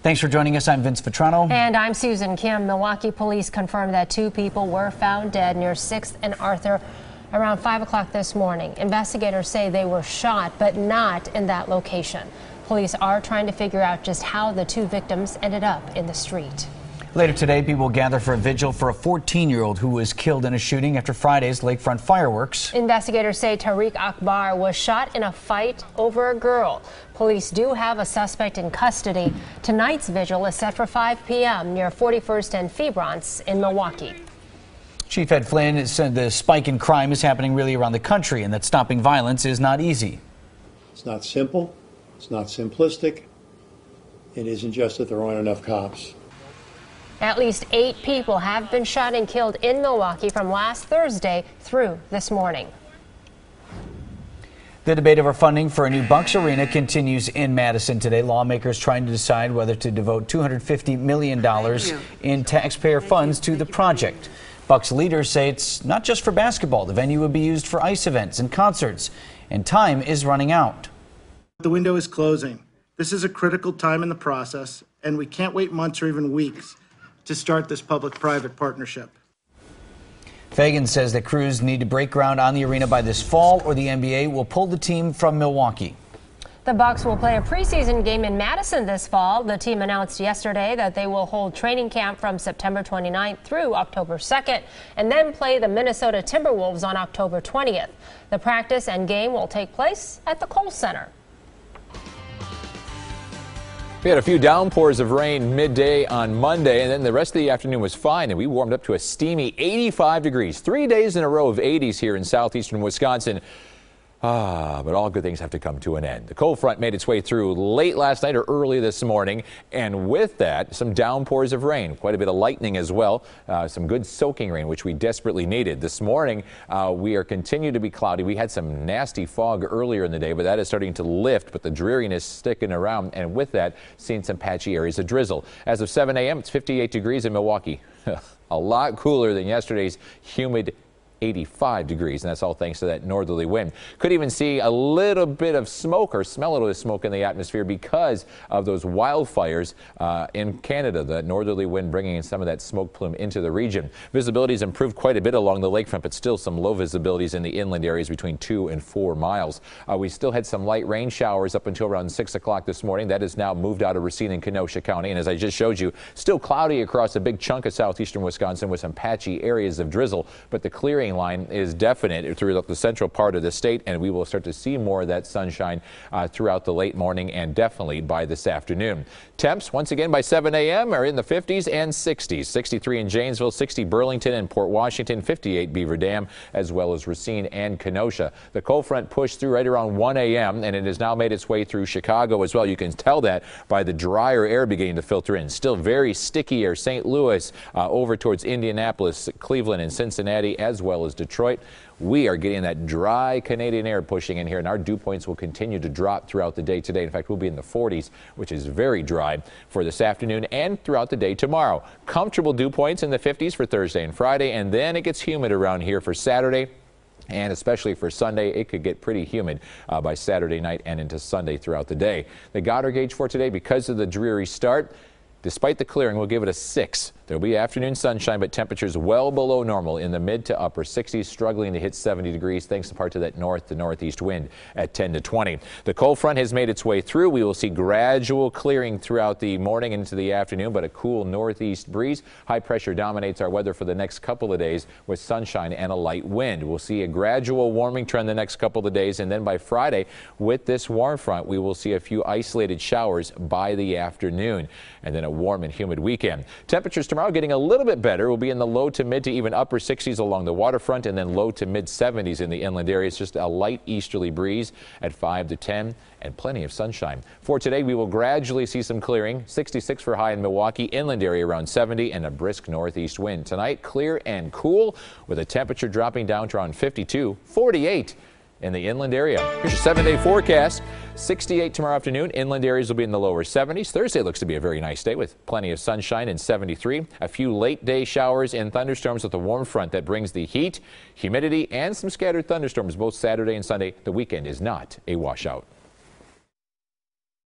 Thanks for joining us. I'm Vince Vetrano. And I'm Susan Kim. Milwaukee police confirmed that 2 people were found dead near 6th and Arthur around 5 o'clock this morning. Investigators say they were shot, but not in that location. Police are trying to figure out just how the 2 victims ended up in the street. Later today, people will gather for a vigil for a 14-year-old who was killed in a shooting after Friday's lakefront fireworks. Investigators say Tariq Akbar was shot in a fight over a girl. Police do have a suspect in custody. Tonight's vigil is set for 5 p.m. near 41st and Febrance in Milwaukee. Chief Ed Flynn said the spike in crime is happening really around the country and that stopping violence is not easy. It's not simple. It's not simplistic. It isn't just that there aren't enough cops. At least 8 people have been shot and killed in Milwaukee from last Thursday through this morning. The debate over funding for a new Bucks arena continues in Madison today. Lawmakers trying to decide whether to devote $250 million in taxpayer funds to the project. Bucks leaders say it's not just for basketball. The venue will be used for ice events and concerts, and time is running out. The window is closing. This is a critical time in the process, and we can't wait months or even weeks to start this public-private partnership. Fagan says that crews need to break ground on the arena by this fall, or the NBA will pull the team from Milwaukee. The Bucks will play a preseason game in Madison this fall. The team announced yesterday that they will hold training camp from September 29th through October 2nd, and then play the Minnesota Timberwolves on October 20th. The practice and game will take place at the Kohl Center. We had a few downpours of rain midday on Monday, and then the rest of the afternoon was fine, and we warmed up to a steamy 85 degrees. 3 days in a row of 80s here in southeastern Wisconsin. But all good things have to come to an end. The cold front made its way through late last night or early this morning, and with that, some downpours of rain, quite a bit of lightning as well, some good soaking rain, which we desperately needed. This morning, we are continued to be cloudy. We had some nasty fog earlier in the day, but that is starting to lift, but the dreariness sticking around, and with that, seeing some patchy areas of drizzle. As of 7 a.m., it's 58 degrees in Milwaukee. A lot cooler than yesterday's humid 85 degrees, and that's all thanks to that northerly wind. Could even see a little bit of smoke or smell a little smoke in the atmosphere because of those wildfires in Canada. The northerly wind bringing in some of that smoke plume into the region. Visibility has improved quite a bit along the lakefront, but still some low visibilities in the inland areas between 2 and 4 miles. We still had some light rain showers up until around 6 o'clock this morning. That is now moved out of Racine and Kenosha County, and as I just showed you, still cloudy across a big chunk of southeastern Wisconsin with some patchy areas of drizzle, but the clearing line is definite throughout the central part of the state, and we will start to see more of that sunshine throughout the late morning and definitely by this afternoon. Temps once again by 7 a.m. are in the 50s and 60s. 63 in Janesville, 60 Burlington and Port Washington, 58 Beaver Dam, as well as Racine and Kenosha. The cold front pushed through right around 1 a.m. and it has now made its way through Chicago as well. You can tell that by the drier air beginning to filter in. Still very sticky air. St. Louis over towards Indianapolis, Cleveland and Cincinnati, as well as Detroit. We are getting that dry Canadian air pushing in here, and our dew points will continue to drop throughout the day today. In fact, we'll be in the 40s, which is very dry for this afternoon and throughout the day tomorrow. Comfortable dew points in the 50s for Thursday and Friday, and then it gets humid around here for Saturday. And especially for Sunday, it could get pretty humid by Saturday night and into Sunday throughout the day. The Goddard gauge for today, because of the dreary start, despite the clearing, we'll give it a 6. There'll be afternoon sunshine, but temperatures well below normal in the mid to upper 60s, struggling to hit 70 degrees thanks in part to that north to northeast wind at 10 to 20. The cold front has made its way through. We will see gradual clearing throughout the morning into the afternoon, but a cool northeast breeze. High pressure dominates our weather for the next couple of days with sunshine and a light wind. We'll see a gradual warming trend the next couple of days, and then by Friday, with this warm front, we will see a few isolated showers by the afternoon, and then a warm and humid weekend. Temperatures tomorrow getting a little bit better. We'll be in the low to mid to even upper 60s along the waterfront, and then low to mid 70s in the inland areas. Just a light easterly breeze at 5 to 10 and plenty of sunshine. For today, we will gradually see some clearing. 66 for high in Milwaukee, inland area around 70, and a brisk northeast wind. Tonight, clear and cool with a temperature dropping down to around 52, 48 in the inland area. Here's your 7-day forecast. 68 tomorrow afternoon. Inland areas will be in the lower 70s. Thursday looks to be a very nice day with plenty of sunshine and 73. A few late day showers and thunderstorms with a warm front that brings the heat, humidity, and some scattered thunderstorms both Saturday and Sunday. The weekend is not a washout.